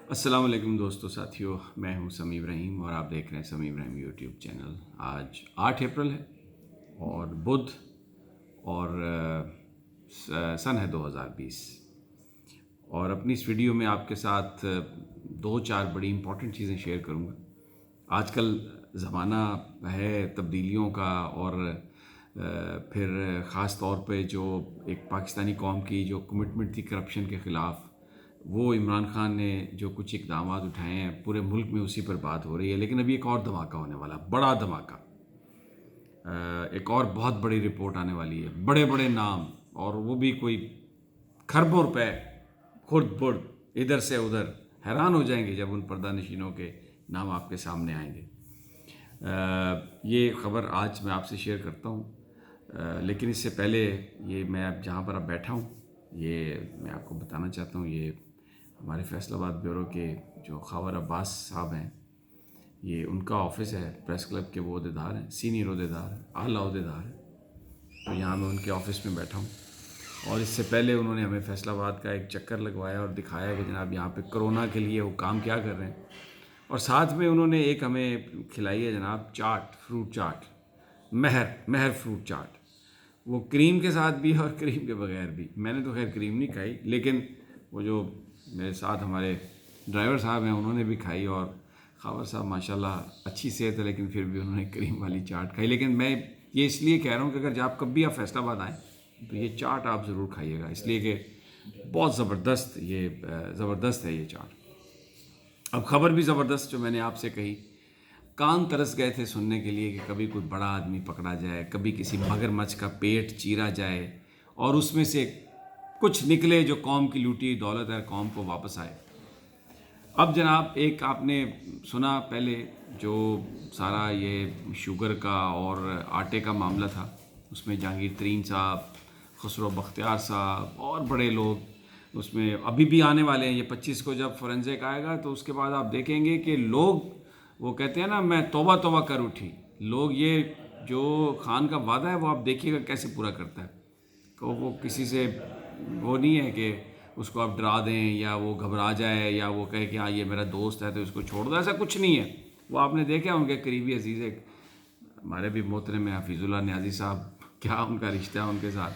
السلام علیکم دوستو ساتھیو، میں ہوں سمیع ابراہیم اور آپ دیکھ رہے ہیں سمیع ابراہیم یوٹیوب چینل۔ آج 8 اپریل ہے اور بدھ اور سن ہے 2020، اور اپنی اس ویڈیو میں آپ کے ساتھ 2-4 بڑی امپورٹنٹ چیزیں شیئر کروں گا۔ آج کل زمانہ ہے تبدیلیوں کا، اور پھر خاص طور پہ جو ایک پاکستانی قوم کی جو کمٹمنٹ تھی کرپشن کے خلاف، وہ عمران خان نے جو کچھ اقدامات اٹھائے ہیں پورے ملک میں اسی پر بات ہو رہی ہے۔ لیکن ابھی ایک اور دھماکہ ہونے والا، بڑا دھماکہ، ایک اور بہت بڑی رپورٹ آنے والی ہے، بڑے بڑے نام، اور وہ بھی کوئی کھربوں روپے خرد برد ادھر سے ادھر۔ حیران ہو جائیں گے جب ان پردہ نشینوں کے نام آپ کے سامنے آئیں گے۔ یہ خبر آج میں آپ سے شیئر کرتا ہوں، لیکن اس سے پہلے یہ میں اب جہاں پر اب بیٹھا ہوں، یہ میں آپ کو بتانا چاہتا ہوں، یہ ہمارے فیصل آباد بیورو کے جو خاور عباس صاحب ہیں، یہ ان کا آفس ہے۔ پریس کلب کے وہ عہدیدار ہیں، سینئر عہدیدار ہیں، اعلیٰ عہدیدار ہیں۔ تو یہاں میں ان کے آفس میں بیٹھا ہوں، اور اس سے پہلے انہوں نے ہمیں فیصل آباد کا ایک چکر لگوایا اور دکھایا کہ جناب یہاں پہ کرونا کے لیے وہ کام کیا کر رہے ہیں، اور ساتھ میں انہوں نے ایک ہمیں کھلائی ہے جناب چاٹ، فروٹ چاٹ، مہر فروٹ چاٹ، وہ کریم کے ساتھ بھی اور کریم کے بغیر بھی۔ میں نے تو خیر کریم نہیں کھائی، لیکن وہ جو میرے ساتھ ہمارے ڈرائیور صاحب ہیں انہوں نے بھی کھائی، اور خاور صاحب ماشاءاللہ اچھی صحت ہے لیکن پھر بھی انہوں نے کریم والی چاٹ کھائی۔ لیکن میں یہ اس لیے کہہ رہا ہوں کہ اگر جب آپ کبھی آپ فیصل آباد آئیں تو یہ چاٹ آپ ضرور کھائیے گا، اس لیے کہ بہت زبردست، یہ زبردست ہے یہ چاٹ۔ اب خبر بھی زبردست جو میں نے آپ سے کہی، کان ترس گئے تھے سننے کے لیے کہ کبھی کوئی بڑا آدمی پکڑا جائے، کبھی کسی مگر مچھ کا پیٹ چیرا جائے اور اس میں سے کچھ نکلے جو قوم کی لوٹی دولت ہے قوم کو واپس آئے۔ اب جناب ایک آپ نے سنا پہلے جو سارا یہ شوگر کا اور آٹے کا معاملہ تھا، اس میں جہانگیر ترین صاحب، خسرو بختیار صاحب اور بڑے لوگ اس میں ابھی بھی آنے والے ہیں۔ یہ 25 کو جب فورنزک آئے گا تو اس کے بعد آپ دیکھیں گے کہ لوگ، وہ کہتے ہیں نا میں توبہ توبہ کر اٹھی، لوگ یہ جو خان کا وعدہ ہے وہ آپ دیکھیے گا کیسے پورا کرتا ہے، کہ وہ کسی سے وہ نہیں ہے کہ اس کو آپ ڈرا دیں یا وہ گھبرا جائے یا وہ کہے کہ ہاں یہ میرا دوست ہے تو اس کو چھوڑ دو، ایسا کچھ نہیں ہے۔ وہ آپ نے دیکھا ان کے قریبی عزیز ایک ہمارے بھی محترم ہیں حفیظ اللہ نیازی صاحب، کیا ان کا رشتہ ہے ان کے ساتھ۔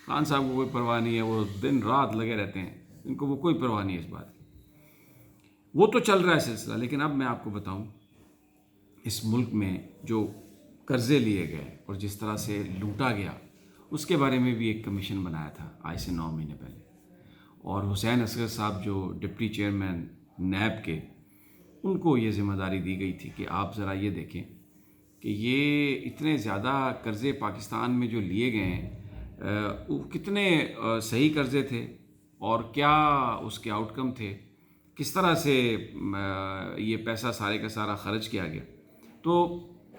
خان صاحب کو کوئی پرواہ نہیں ہے، وہ دن رات لگے رہتے ہیں، ان کو وہ کوئی پرواہ نہیں ہے اس بات کی۔ وہ تو چل رہا ہے سلسلہ، لیکن اب میں آپ کو بتاؤں اس ملک میں جو قرضے لیے گئے اور جس طرح سے لوٹا گیا، اس کے بارے میں بھی ایک کمیشن بنایا تھا آج سے 9 مہینے پہلے، اور حسین اصغر صاحب جو ڈپٹی چیئرمین نیب کے، ان کو یہ ذمہ داری دی گئی تھی کہ آپ ذرا یہ دیکھیں کہ یہ اتنے زیادہ قرضے پاکستان میں جو لیے گئے ہیں، وہ کتنے صحیح قرضے تھے اور کیا اس کے آؤٹ کم تھے، کس طرح سے یہ پیسہ سارے کا سارا خرچ کیا گیا۔ تو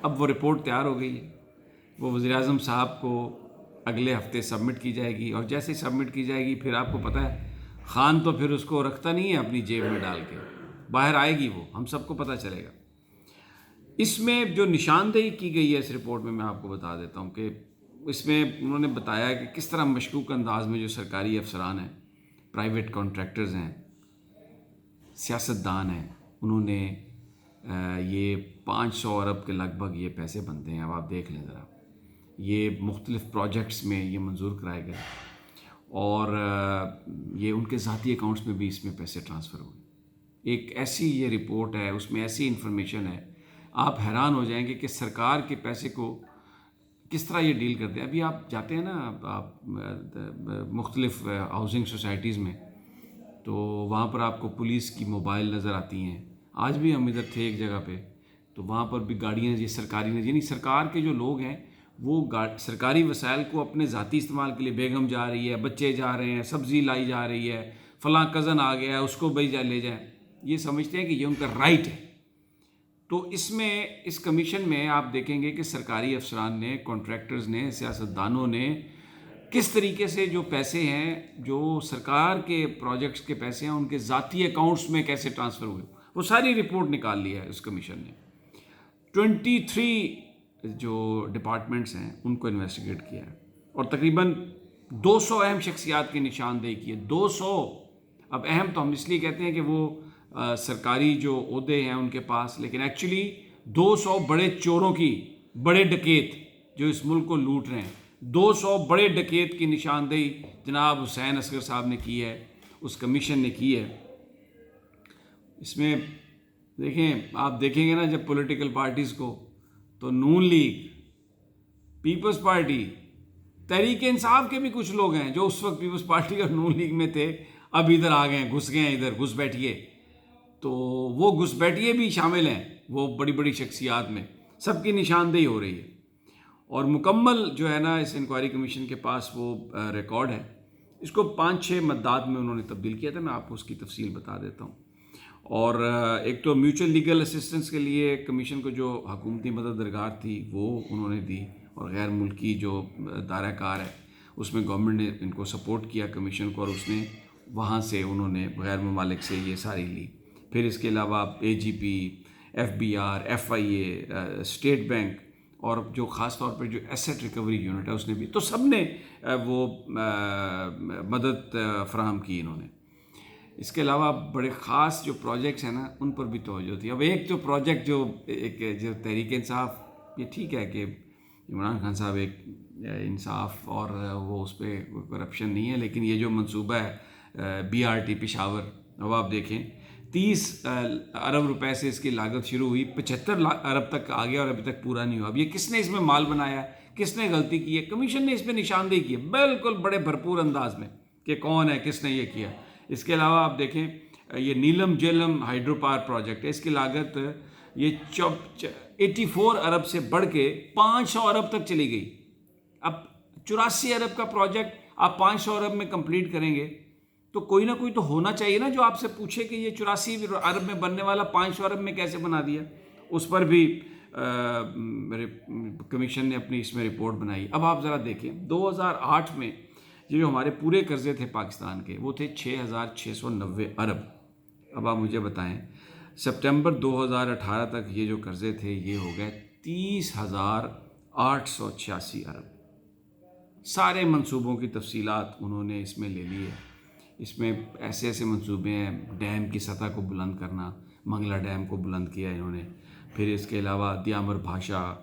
اب وہ رپورٹ تیار ہو گئی ہے، وہ وزیر اعظم صاحب کو اگلے ہفتے سبمٹ کی جائے گی، اور جیسے سبمٹ کی جائے گی پھر آپ کو پتہ ہے خان تو پھر اس کو رکھتا نہیں ہے اپنی جیب میں ڈال کے، باہر آئے گی وہ، ہم سب کو پتہ چلے گا۔ اس میں جو نشاندہی کی گئی ہے اس رپورٹ میں آپ کو بتا دیتا ہوں کہ اس میں انہوں نے بتایا کہ کس طرح مشکوک انداز میں جو سرکاری افسران ہیں، پرائیویٹ کانٹریکٹرز ہیں، سیاستدان ہیں، انہوں نے یہ 500 ارب کے لگ بھگ یہ پیسے بنتے ہیں۔ اب آپ دیکھ لیں ذرا، یہ مختلف پروجیکٹس میں یہ منظور کرائے گئے، اور یہ ان کے ذاتی اکاؤنٹس میں بھی اس میں پیسے ٹرانسفر ہوئے۔ ایک ایسی یہ رپورٹ ہے، اس میں ایسی انفارمیشن ہے، آپ حیران ہو جائیں گے کہ سرکار کے پیسے کو کس طرح یہ ڈیل کرتے ہیں۔ ابھی آپ جاتے ہیں نا آپ مختلف ہاؤسنگ سوسائٹیز میں، تو وہاں پر آپ کو پولیس کی موبائل نظر آتی ہیں۔ آج بھی ہم ادھر تھے ایک جگہ پہ، تو وہاں پر بھی گاڑیاں یہ سرکاری یعنی سرکار کے جو لوگ ہیں وہ سرکاری وسائل کو اپنے ذاتی استعمال کے لیے، بیگم جا رہی ہے، بچے جا رہے ہیں، سبزی لائی جا رہی ہے، فلاں کزن آ گیا ہے اس کو بھائی لے جائیں، یہ سمجھتے ہیں کہ یہ ان کا رائٹ ہے۔ تو اس میں اس کمیشن میں آپ دیکھیں گے کہ سرکاری افسران نے، کانٹریکٹرز نے، سیاستدانوں نے کس طریقے سے جو پیسے ہیں، جو سرکار کے پروجیکٹس کے پیسے ہیں، ان کے ذاتی اکاؤنٹس میں کیسے ٹرانسفر ہوئے، وہ ساری رپورٹ نکال لی ہے اس کمیشن نے۔ 23 جو ڈپارٹمنٹس ہیں ان کو انویسٹیگیٹ کیا ہے، اور تقریباً 200 اہم شخصیات کی نشاندہی کی ہے۔ 200، اب اہم تو ہم اس لیے کہتے ہیں کہ وہ سرکاری جو عہدے ہیں ان کے پاس، لیکن ایکچولی 200 بڑے چوروں کی، بڑے ڈکیت جو اس ملک کو لوٹ رہے ہیں، 200 بڑے ڈکیت کی نشاندہی جناب حسین اصغر صاحب نے کی ہے، اس کمیشن نے کی ہے۔ اس میں دیکھیں، آپ دیکھیں گے نا جب پولیٹیکل پارٹیز کو، تو نون league, Peoples party, Tehreek Insaf کے بھی کچھ لوگ ہیں جو اس وقت پیپلز پارٹی اور نون لیگ میں تھے، اب ادھر آ گئے ہیں، گھس گئے ہیں ادھر، گھس بیٹھیے، تو وہ گھس بیٹھیے بھی شامل ہیں، وہ بڑی بڑی شخصیات میں سب کی نشاندہی ہو رہی ہے، اور مکمل جو ہے نا اس انکوائری کمیشن کے پاس وہ ریکارڈ ہے۔ اس کو 5-6 مدات میں انہوں نے تبدیل کیا تھا، میں آپ کو اس کی تفصیل بتا دیتا ہوں۔ اور ایک تو میوچل لیگل اسسٹنس کے لیے کمیشن کو جو حکومتی مدد درکار تھی وہ انہوں نے دی، اور غیر ملکی جو دائرہ کار ہے اس میں گورنمنٹ نے ان کو سپورٹ کیا کمیشن کو، اور اس نے وہاں سے انہوں نے غیر ممالک سے یہ ساری لی۔ پھر اس کے علاوہ A G P, F B R, F I A, state bank, اور جو خاص طور پہ جو ایسٹ ریکوری یونٹ ہے اس نے بھی، تو سب نے وہ مدد فراہم کی انہوں نے۔ اس کے علاوہ بڑے خاص جو پروجیکٹس ہیں نا ان پر بھی توجہ تھی۔ اب ایک جو پروجیکٹ جو تحریک انصاف، یہ ٹھیک ہے کہ عمران خان صاحب ایک انصاف اور وہ اس پہ کرپشن نہیں ہے، لیکن یہ جو منصوبہ ہے بی آر ٹی پشاور، اب آپ دیکھیں 30 ارب روپے سے اس کی لاگت شروع ہوئی، 75 ارب تک آ گیا اور ابھی تک پورا نہیں ہوا۔ اب یہ کس نے اس میں مال بنایا، کس نے غلطی کی ہے؟ کمیشن نے اس پہ نشاندہی کی ہے بالکل بڑے بھرپور انداز میں کہ کون ہے، کس نے یہ کیا۔ اس کے علاوہ آپ دیکھیں یہ نیلم جیلم ہائیڈرو پاور پروجیکٹ ہے، اس کی لاگت یہ 84 ارب سے بڑھ کے 500 ارب تک چلی گئی۔ اب 84 ارب کا پروجیکٹ آپ 500 ارب میں کمپلیٹ کریں گے تو کوئی نہ کوئی تو ہونا چاہیے نا جو آپ سے پوچھے کہ یہ 84 ارب میں بننے والا 500 ارب میں کیسے بنا دیا۔ اس پر بھی کمیشن نے اپنی اس میں رپورٹ بنائی۔ اب آپ ذرا دیکھیں 2008 میں یہ جو ہمارے پورے قرضے تھے پاکستان کے وہ تھے 6690 ارب۔ اب آپ مجھے بتائیں سپٹمبر 2018 تک یہ جو قرضے تھے یہ ہو گئے 30,886 ارب۔ سارے منصوبوں کی تفصیلات انہوں نے اس میں لے لی ہے۔ اس میں ایسے ایسے منصوبے ہیں، ڈیم کی سطح کو بلند کرنا، منگلا ڈیم کو بلند کیا انہوں نے، پھر اس کے علاوہ دیامر بھاشا،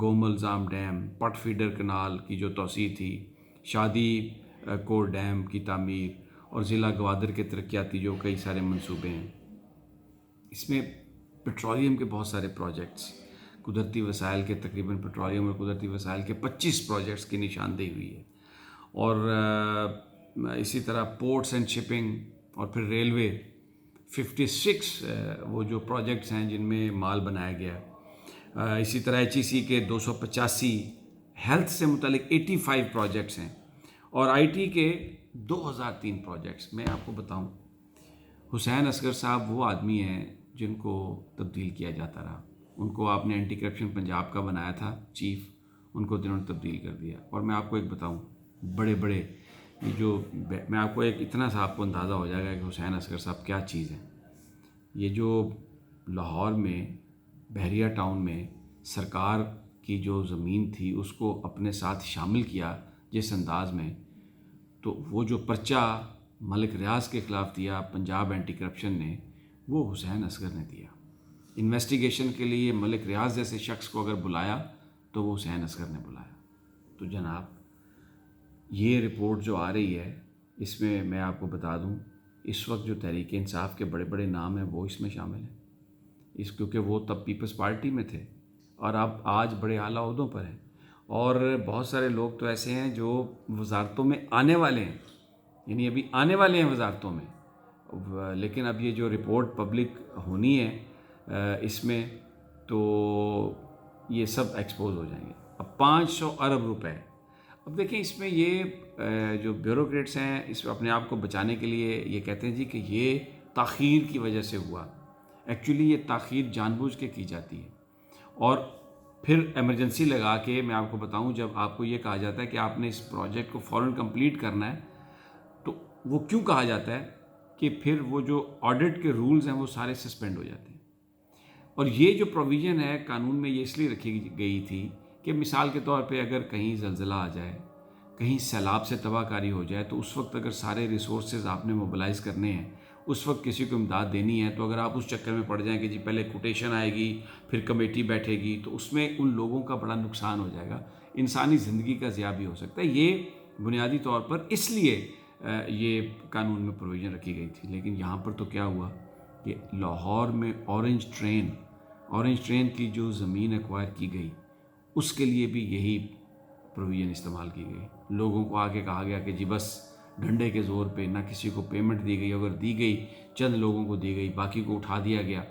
گوملزام ڈیم، پٹ فیڈر کنال کی جو توسیع تھی، شادی کوٹ ڈیم کی تعمیر، اور ضلع گوادر کے ترقیاتی جو کئی سارے منصوبے ہیں۔ اس میں پیٹرولیم کے بہت سارے پروجیکٹس، قدرتی وسائل کے تقریباً پیٹرولیم اور قدرتی وسائل کے 25 پروجیکٹس کی نشاندہی ہوئی ہے، اور اسی طرح پورٹس اینڈ شپنگ، اور پھر ریلوے 56 وہ جو پروجیکٹس ہیں جن میں مال بنایا گیا۔ اسی طرح ایچ ای سی کے 285، ہیلتھ سے متعلق 85 پروجیکٹس ہیں، اور آئی ٹی کے 2003 پروجیکٹس۔ میں آپ کو بتاؤں حسین اصغر صاحب وہ آدمی ہیں جن کو تبدیل کیا جاتا رہا، ان کو آپ نے اینٹی کرپشن پنجاب کا بنایا تھا چیف، ان کو انہوں نے تبدیل کر دیا۔ اور میں آپ کو ایک بتاؤں بڑے بڑے یہ جو میں آپ کو ایک اتنا سا آپ کو اندازہ ہو جائے گا کہ حسین اصغر صاحب کیا چیز ہیں۔ یہ جو لاہور میں بحریہ ٹاؤن میں سرکار کی جو زمین تھی اس کو اپنے ساتھ شامل کیا جس انداز میں، تو وہ جو پرچہ ملک ریاض کے خلاف دیا پنجاب اینٹی کرپشن نے، وہ حسین اصغر نے دیا۔ انویسٹیگیشن کے لیے ملک ریاض جیسے شخص کو اگر بلایا تو وہ حسین اصغر نے بلایا۔ تو جناب یہ رپورٹ جو آ رہی ہے اس میں آپ کو بتا دوں اس وقت جو تحریک انصاف کے بڑے بڑے نام ہیں وہ اس میں شامل ہیں، کیونکہ وہ تب پیپلز پارٹی میں تھے اور اب آج بڑے اعلیٰ عہدوں پر ہیں، اور بہت سارے لوگ تو ایسے ہیں جو وزارتوں میں آنے والے ہیں، یعنی ابھی آنے والے ہیں وزارتوں میں، لیکن اب یہ جو رپورٹ پبلک ہونی ہے اس میں تو یہ سب ایکسپوز ہو جائیں گے۔ اب 500 ارب روپے، اب دیکھیں اس میں یہ جو بیوروکریٹس ہیں اس اپنے آپ کو بچانے کے لیے یہ کہتے ہیں جی کہ یہ تاخیر کی وجہ سے ہوا، ایکچولی یہ تاخیر جان بوجھ کے کی جاتی ہے، اور پھر ایمرجنسی لگا کے میں آپ کو بتاؤں جب آپ کو یہ کہا جاتا ہے کہ آپ نے اس پروجیکٹ کو فوراً کمپلیٹ کرنا ہے، تو وہ کیوں کہا جاتا ہے کہ پھر وہ جو آڈٹ کے رولز ہیں وہ سارے سسپینڈ ہو جاتے ہیں۔ اور یہ جو پروویژن ہے قانون میں یہ اس لیے رکھی گئی تھی کہ مثال کے طور پہ اگر کہیں زلزلہ آ جائے، کہیں سیلاب سے تباہ کاری ہو جائے، تو اس وقت اگر سارے ریسورسز آپ نے موبلائز کرنے ہیں اس وقت کسی کو امداد دینی ہے تو اگر آپ اس چکر میں پڑ جائیں کہ جی پہلے کوٹیشن آئے گی پھر کمیٹی بیٹھے گی تو اس میں ان لوگوں کا بڑا نقصان ہو جائے گا، انسانی زندگی کا ضیاع بھی ہو سکتا ہے۔ یہ بنیادی طور پر اس لیے یہ قانون میں پروویژن رکھی گئی تھی۔ لیکن یہاں پر تو کیا ہوا کہ لاہور میں اورنج ٹرین کی جو زمین ایکوائر کی گئی اس کے لیے بھی یہی پروویژن استعمال کی گئی۔ لوگوں کو آگے کہا گیا کہ جی بس ڈنڈے کے زور پہ، نہ کسی کو پیمنٹ دی گئی، اگر دی گئی چند لوگوں کو دی گئی، باقی کو اٹھا دیا گیا۔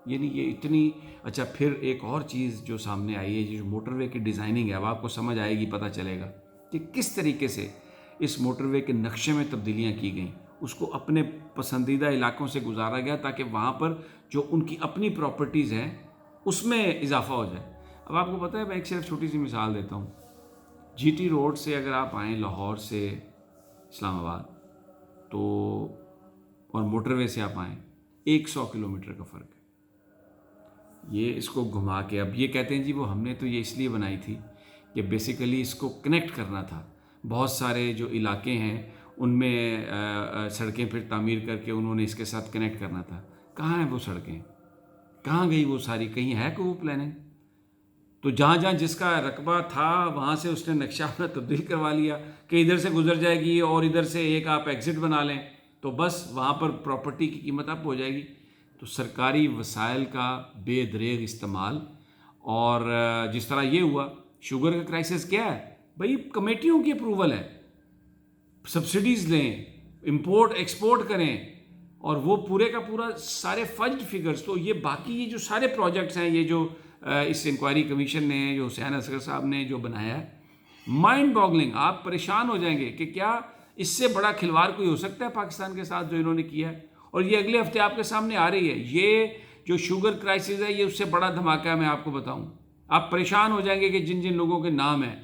یعنی یہ اتنی اچھا۔ پھر ایک اور چیز جو سامنے آئی ہے، جو موٹر وے کی ڈیزائننگ ہے، اب آپ کو سمجھ آئے گی، پتہ چلے گا کہ کس طریقے سے اس موٹر وے کے نقشے میں تبدیلیاں کی گئیں، اس کو اپنے پسندیدہ علاقوں سے گزارا گیا تاکہ وہاں پر جو ان کی اپنی پراپرٹیز ہیں اس میں اضافہ ہو جائے۔ اب آپ کو پتہ ہے، میں ایک صرف چھوٹی سی مثال دیتا ہوں۔ جی ٹی روڈ سے اگر آپ آئیں لاہور سے اسلام آباد تو، اور موٹر وے سے آپ آئیں، 100 کلومیٹر کا فرق ہے۔ یہ اس کو گھما کے اب یہ کہتے ہیں جی وہ ہم نے تو یہ اس لیے بنائی تھی کہ بیسیکلی اس کو کنیکٹ کرنا تھا، بہت سارے جو علاقے ہیں ان میں سڑکیں پھر تعمیر کر کے انہوں نے اس کے ساتھ کنیکٹ کرنا تھا۔ کہاں ہیں وہ سڑکیں؟ کہاں گئی وہ ساری؟ کہیں ہے کوئی وہ پلاننگ؟ تو جہاں جہاں جس کا رقبہ تھا وہاں سے اس نے نقشہ اپنا تبدیل کروا لیا کہ ادھر سے گزر جائے گی اور ادھر سے ایک آپ ایگزٹ بنا لیں تو بس وہاں پر پراپرٹی کی قیمت اپ ہو جائے گی۔ تو سرکاری وسائل کا بے دریغ استعمال، اور جس طرح یہ ہوا، شوگر کا کرائسس کیا ہے بھائی؟ کمیٹیوں کی اپروول ہے، سبسڈیز لیں، امپورٹ ایکسپورٹ کریں، اور وہ پورے کا پورا سارے فنڈ فگرز۔ تو یہ باقی یہ جو سارے پروجیکٹس ہیں، یہ جو اس انکوائری کمیشن نے، جو حسین اصغر صاحب نے جو بنایا ہے، مائنڈ باگلنگ، آپ پریشان ہو جائیں گے کہ کیا اس سے بڑا کھلواڑ کوئی ہو سکتا ہے پاکستان کے ساتھ جو انہوں نے کیا ہے؟ اور یہ اگلے ہفتے آپ کے سامنے آ رہی ہے۔ یہ جو شوگر کرائسس ہے، یہ اس سے بڑا دھماکہ ہے، میں آپ کو بتاؤں۔ آپ پریشان ہو جائیں گے کہ جن جن لوگوں کے نام ہیں،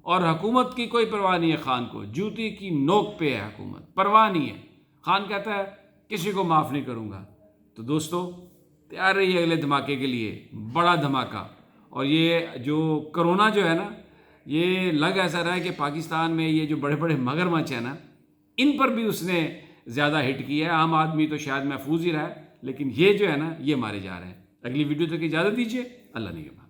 اور حکومت کی کوئی پرواہ نہیں ہے خان کو، جوتی کی نوک پہ ہے حکومت، پرواہ نہیں ہے۔ خان کہتا ہے کسی کو معاف نہیں کروں گا۔ تو دوستو تیار رہیے اگلے دھماکے کے لیے، بڑا دھماکہ۔ اور یہ جو کرونا جو ہے نا، یہ لگ ایسا رہا ہے کہ پاکستان میں یہ جو بڑے بڑے مگرمچھ ہیں نا، ان پر بھی اس نے زیادہ ہٹ کیا ہے۔ عام آدمی تو شاید محفوظ ہی رہا ہے، لیکن یہ جو ہے نا، یہ مارے جا رہے ہیں۔ اگلی ویڈیو تک اجازت دیجیے، اللہ نگہبان۔